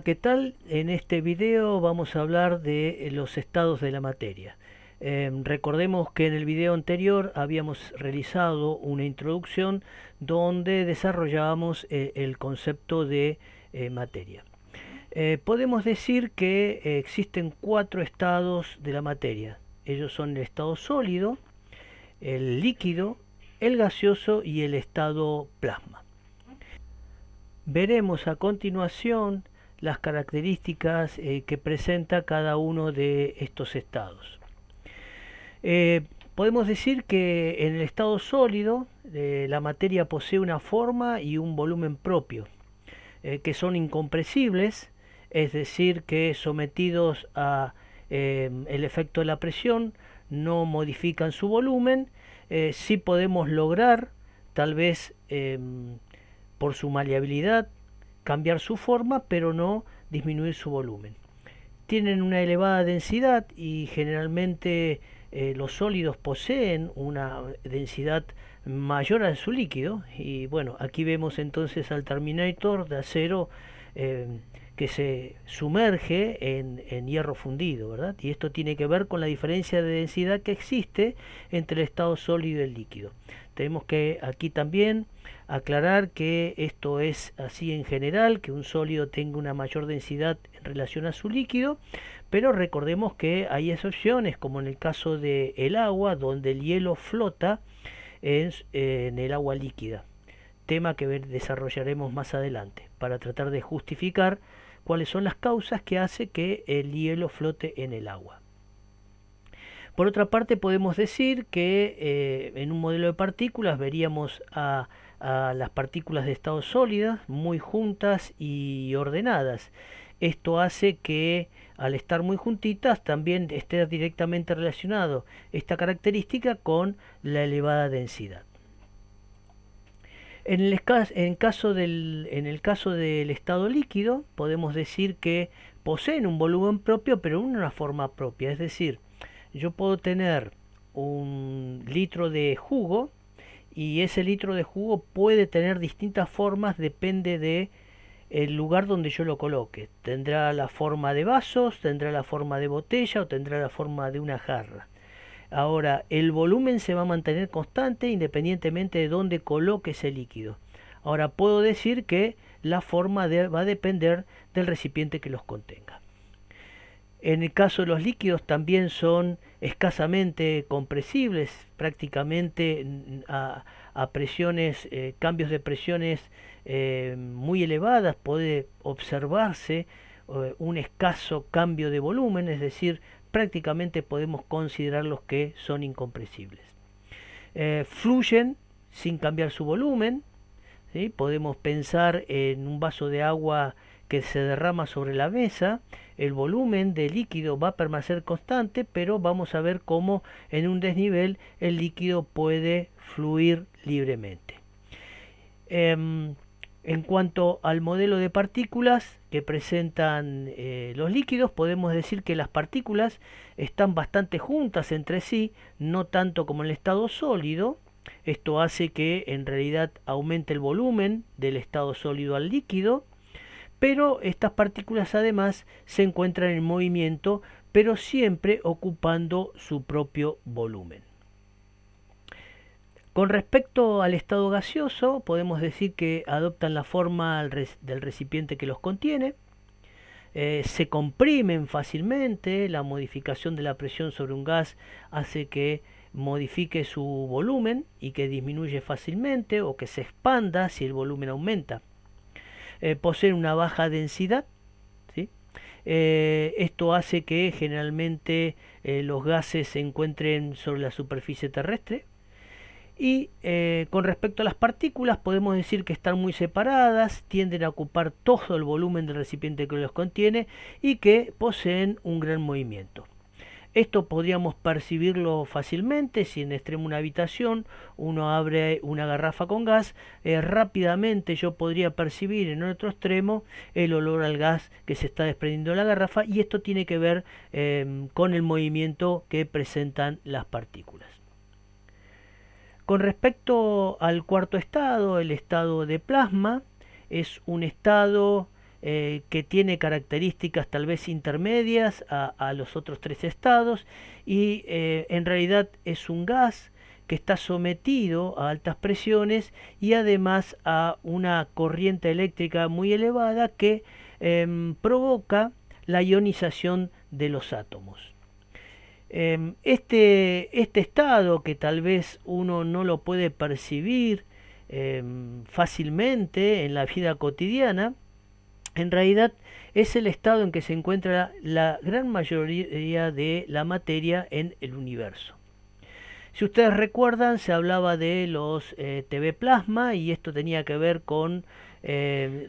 ¿qué tal? En este video vamos a hablar de los estados de la materia. Recordemos que en el video anterior habíamos realizado una introducción donde desarrollábamos el concepto de materia. Podemos decir que existen cuatro estados de la materia. Ellos son el estado sólido, el líquido, el gaseoso y el estado plasma. Veremos a continuación las características que presenta cada uno de estos estados. Podemos decir que en el estado sólido la materia posee una forma y un volumen propio, que son incompresibles, es decir, que sometidos a el efecto de la presión no modifican su volumen. Sí podemos lograr, tal vez por su maleabilidad, cambiar su forma, pero no disminuir su volumen. Tienen una elevada densidad y generalmente los sólidos poseen una densidad mayor a su líquido. Y bueno, aquí vemos entonces al Terminator de acero que se sumerge en hierro fundido, ¿verdad? Y esto tiene que ver con la diferencia de densidad que existe entre el estado sólido y el líquido. Tenemos que aquí también aclarar que esto es así en general, que un sólido tenga una mayor densidad en relación a su líquido, pero recordemos que hay excepciones, como en el caso del agua, donde el hielo flota en el agua líquida, tema que desarrollaremos más adelante para tratar de justificar cuáles son las causas que hace que el hielo flote en el agua. Por otra parte, podemos decir que en un modelo de partículas veríamos a las partículas de estado sólidas muy juntas y ordenadas. Esto hace que al estar muy juntitas también esté directamente relacionado esta característica con la elevada densidad. En el caso del estado líquido, podemos decir que poseen un volumen propio, pero en una forma propia. Es decir, yo puedo tener un litro de jugo y ese litro de jugo puede tener distintas formas, depende de el lugar donde yo lo coloque. Tendrá la forma de vasos, tendrá la forma de botella o tendrá la forma de una jarra. Ahora, el volumen se va a mantener constante independientemente de dónde coloque ese líquido. Ahora, puedo decir que la forma va a depender del recipiente que los contenga. En el caso de los líquidos también son escasamente compresibles, prácticamente a presiones, cambios de presiones muy elevadas, puede observarse un escaso cambio de volumen, es decir, prácticamente podemos considerarlos que son incompresibles. Fluyen sin cambiar su volumen, ¿sí? Podemos pensar en un vaso de agua que se derrama sobre la mesa, el volumen de líquido va a permanecer constante, pero vamos a ver cómo en un desnivel el líquido puede fluir libremente. En cuanto al modelo de partículas que presentan los líquidos, podemos decir que las partículas están bastante juntas entre sí, no tanto como en el estado sólido. Esto hace que en realidad aumente el volumen del estado sólido al líquido, pero estas partículas además se encuentran en movimiento, pero siempre ocupando su propio volumen. Con respecto al estado gaseoso, podemos decir que adoptan la forma del recipiente que los contiene, se comprimen fácilmente, la modificación de la presión sobre un gas hace que modifique su volumen y que disminuye fácilmente o que se expanda si el volumen aumenta. Poseen una baja densidad, ¿sí? Esto hace que generalmente los gases se encuentren sobre la superficie terrestre. Y con respecto a las partículas, podemos decir que están muy separadas, tienden a ocupar todo el volumen del recipiente que los contiene y que poseen un gran movimiento. Esto podríamos percibirlo fácilmente si en extremo de una habitación uno abre una garrafa con gas, rápidamente yo podría percibir en otro extremo el olor al gas que se está desprendiendo de la garrafa, y esto tiene que ver con el movimiento que presentan las partículas. Con respecto al cuarto estado, el estado de plasma, es un estado que tiene características tal vez intermedias a los otros tres estados y en realidad es un gas que está sometido a altas presiones y además a una corriente eléctrica muy elevada que provoca la ionización de los átomos. Este estado que tal vez uno no lo puede percibir fácilmente en la vida cotidiana, en realidad es el estado en que se encuentra la gran mayoría de la materia en el universo. Si ustedes recuerdan, se hablaba de los TV plasma y esto tenía que ver con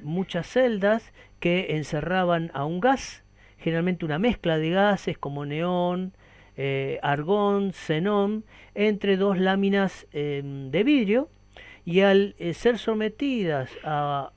muchas celdas que encerraban a un gas, generalmente una mezcla de gases como neón, argón, xenón, entre dos láminas de vidrio y al ser sometidas a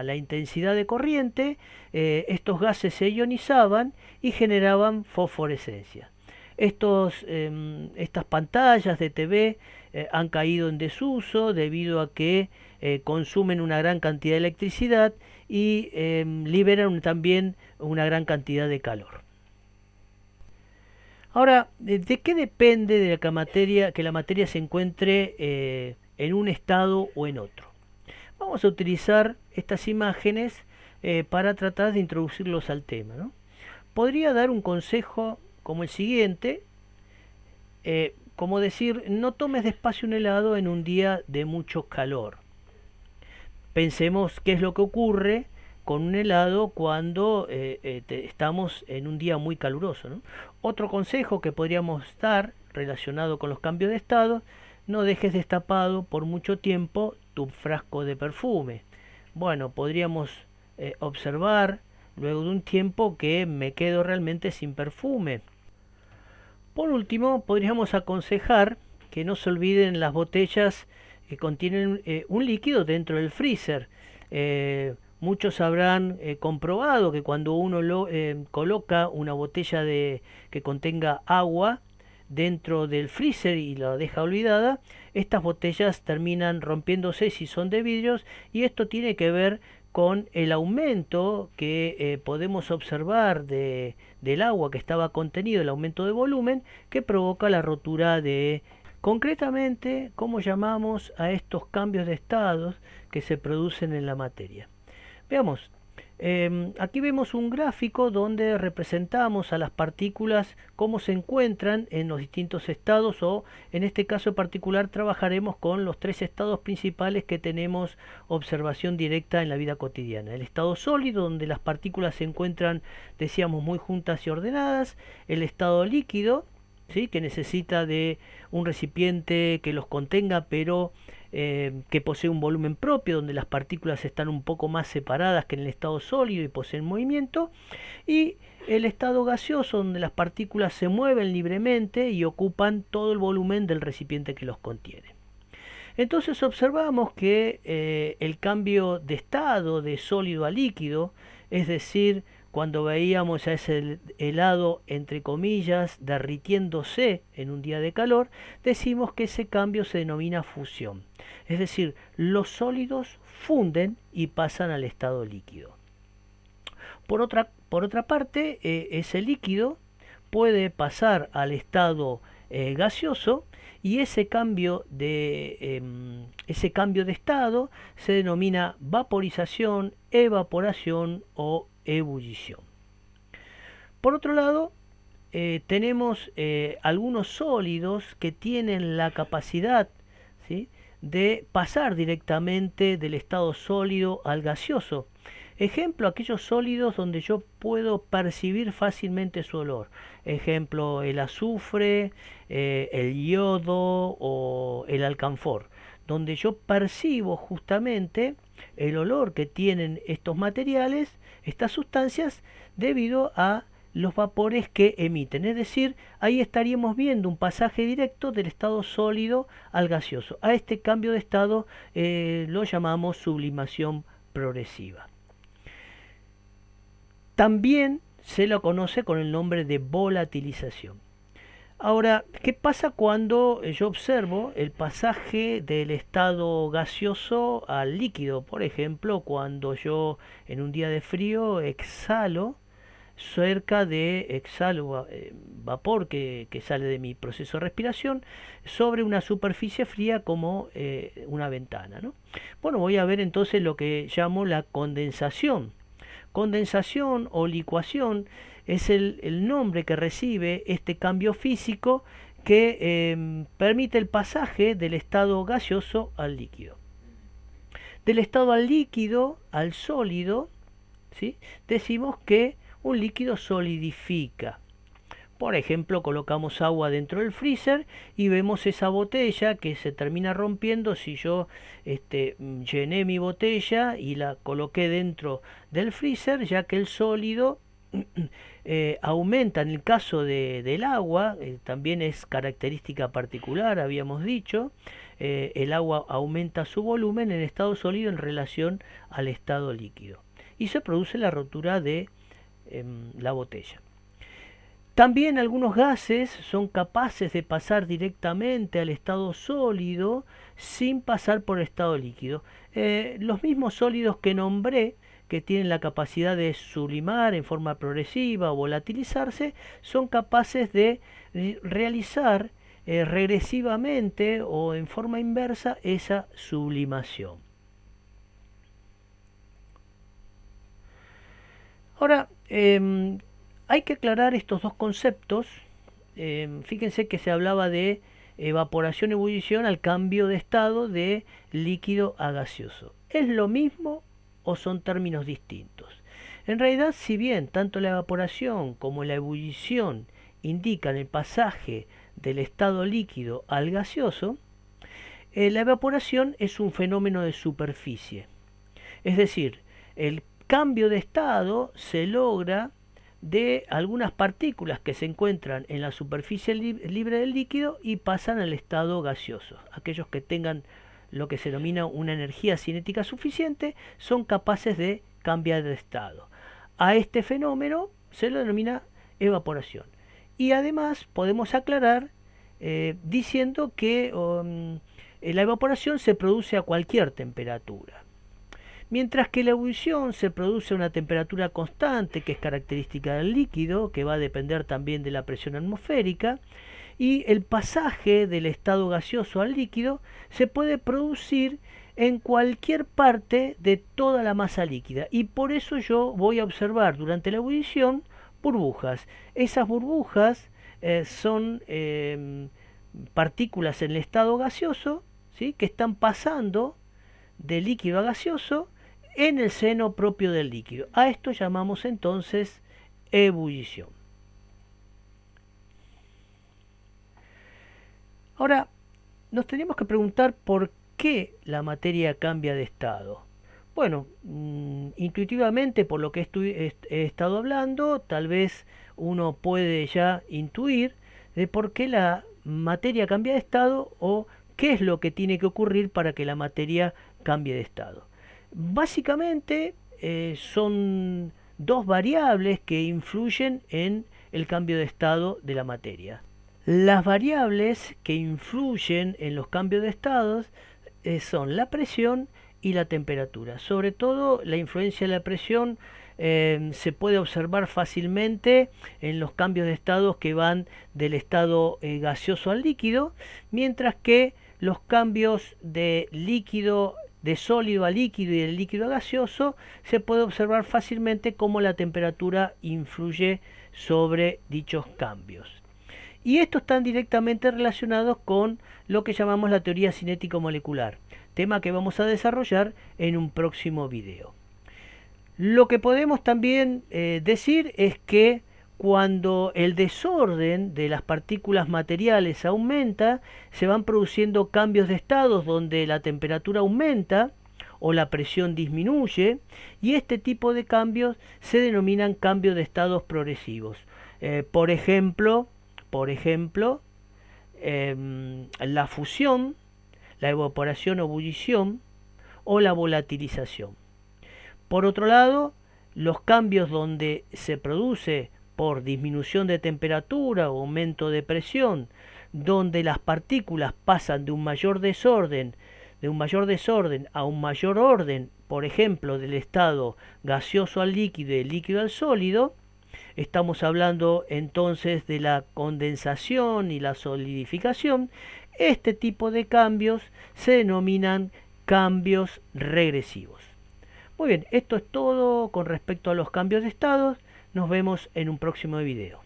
la intensidad de corriente, estos gases se ionizaban y generaban fosforescencia. Estas pantallas de TV han caído en desuso debido a que consumen una gran cantidad de electricidad y liberan también una gran cantidad de calor. Ahora, ¿de qué depende de que la materia se encuentre en un estado o en otro? Vamos a utilizar estas imágenes para tratar de introducirlos al tema, ¿no? Podría dar un consejo como el siguiente, como decir, no tomes despacio un helado en un día de mucho calor. Pensemos qué es lo que ocurre con un helado cuando estamos en un día muy caluroso, ¿no? Otro consejo que podríamos dar relacionado con los cambios de estado: no dejes destapado por mucho tiempo tu frasco de perfume. Bueno, podríamos observar luego de un tiempo que me quedo realmente sin perfume. Por último, podríamos aconsejar que no se olviden las botellas que contienen un líquido dentro del freezer. Muchos habrán comprobado que cuando uno coloca una botella que contenga agua dentro del freezer y la deja olvidada, estas botellas terminan rompiéndose si son de vidrios, y esto tiene que ver con el aumento que podemos observar del agua que estaba contenido, el aumento de volumen que provoca la rotura de... Concretamente, ¿cómo llamamos a estos cambios de estados que se producen en la materia? Veamos, aquí vemos un gráfico donde representamos a las partículas cómo se encuentran en los distintos estados, o en este caso particular trabajaremos con los tres estados principales que tenemos observación directa en la vida cotidiana. El estado sólido, donde las partículas se encuentran, decíamos, muy juntas y ordenadas. El estado líquido, ¿sí?, que necesita de un recipiente que los contenga, pero que posee un volumen propio, donde las partículas están un poco más separadas que en el estado sólido y poseen movimiento. Y el estado gaseoso, donde las partículas se mueven libremente y ocupan todo el volumen del recipiente que los contiene. Entonces observamos que el cambio de estado de sólido a líquido, es decir, cuando veíamos a ese helado, entre comillas, derritiéndose en un día de calor, decimos que ese cambio se denomina fusión. Es decir, los sólidos funden y pasan al estado líquido. Por otra parte, ese líquido puede pasar al estado gaseoso, y ese cambio de estado se denomina vaporización, evaporación o ebullición. Por otro lado, tenemos algunos sólidos que tienen la capacidad, ¿sí?, de pasar directamente del estado sólido al gaseoso. Ejemplo, aquellos sólidos donde yo puedo percibir fácilmente su olor. Ejemplo, el azufre, el yodo o el alcanfor, donde yo percibo justamente el olor que tienen estos materiales, estas sustancias, debido a los vapores que emiten. Es decir, ahí estaríamos viendo un pasaje directo del estado sólido al gaseoso. A este cambio de estado lo llamamos sublimación progresiva. También se lo conoce con el nombre de volatilización. Ahora, ¿qué pasa cuando yo observo el pasaje del estado gaseoso al líquido? Por ejemplo, cuando yo en un día de frío exhalo vapor que sale de mi proceso de respiración sobre una superficie fría como una ventana, ¿no? Bueno, voy a ver entonces lo que llamo la condensación. Condensación o licuación es el nombre que recibe este cambio físico que permite el pasaje del estado gaseoso al líquido. Del estado al líquido al sólido, ¿sí? Decimos que un líquido solidifica. Por ejemplo, colocamos agua dentro del freezer y vemos esa botella que se termina rompiendo si yo llené mi botella y la coloqué dentro del freezer, ya que el sólido aumenta. En el caso del agua, también es característica particular, habíamos dicho, el agua aumenta su volumen en estado sólido en relación al estado líquido y se produce la rotura de la botella. También algunos gases son capaces de pasar directamente al estado sólido sin pasar por estado líquido. Los mismos sólidos que nombré, que tienen la capacidad de sublimar en forma progresiva o volatilizarse, son capaces de realizar regresivamente o en forma inversa esa sublimación. Ahora, hay que aclarar estos dos conceptos. Fíjense que se hablaba de evaporación y ebullición al cambio de estado de líquido a gaseoso. ¿Es lo mismo o son términos distintos? En realidad, si bien tanto la evaporación como la ebullición indican el pasaje del estado líquido al gaseoso, la evaporación es un fenómeno de superficie. Es decir, el cambio de estado se logra de algunas partículas que se encuentran en la superficie libre del líquido y pasan al estado gaseoso. Aquellos que tengan lo que se denomina una energía cinética suficiente son capaces de cambiar de estado. A este fenómeno se lo denomina evaporación. Y además podemos aclarar diciendo que la evaporación se produce a cualquier temperatura. Mientras que la ebullición se produce a una temperatura constante, que es característica del líquido, que va a depender también de la presión atmosférica, y el pasaje del estado gaseoso al líquido se puede producir en cualquier parte de toda la masa líquida. Y por eso yo voy a observar durante la ebullición burbujas. Esas burbujas son partículas en el estado gaseoso, ¿sí?, que están pasando de líquido a gaseoso en el seno propio del líquido. A esto llamamos entonces ebullición. Ahora, nos tenemos que preguntar por qué la materia cambia de estado. Bueno, intuitivamente, por lo que he estado hablando, tal vez uno puede ya intuir de por qué la materia cambia de estado o qué es lo que tiene que ocurrir para que la materia cambie de estado. Básicamente son dos variables que influyen en el cambio de estado de la materia. Las variables que influyen en los cambios de estados son la presión y la temperatura. Sobre todo la influencia de la presión se puede observar fácilmente en los cambios de estados que van del estado gaseoso al líquido, mientras que los cambios de líquido, de sólido a líquido y del líquido a gaseoso, se puede observar fácilmente cómo la temperatura influye sobre dichos cambios. Y estos están directamente relacionados con lo que llamamos la teoría cinético-molecular, tema que vamos a desarrollar en un próximo video. Lo que podemos también decir es que cuando el desorden de las partículas materiales aumenta, se van produciendo cambios de estados donde la temperatura aumenta o la presión disminuye, y este tipo de cambios se denominan cambios de estados progresivos. Por ejemplo, la fusión, la evaporación o ebullición o la volatilización. Por otro lado, los cambios donde se produce por disminución de temperatura o aumento de presión, donde las partículas pasan de un mayor desorden a un mayor orden, por ejemplo, del estado gaseoso al líquido y del líquido al sólido, estamos hablando entonces de la condensación y la solidificación. Este tipo de cambios se denominan cambios regresivos. Muy bien, esto es todo con respecto a los cambios de estados. Nos vemos en un próximo video.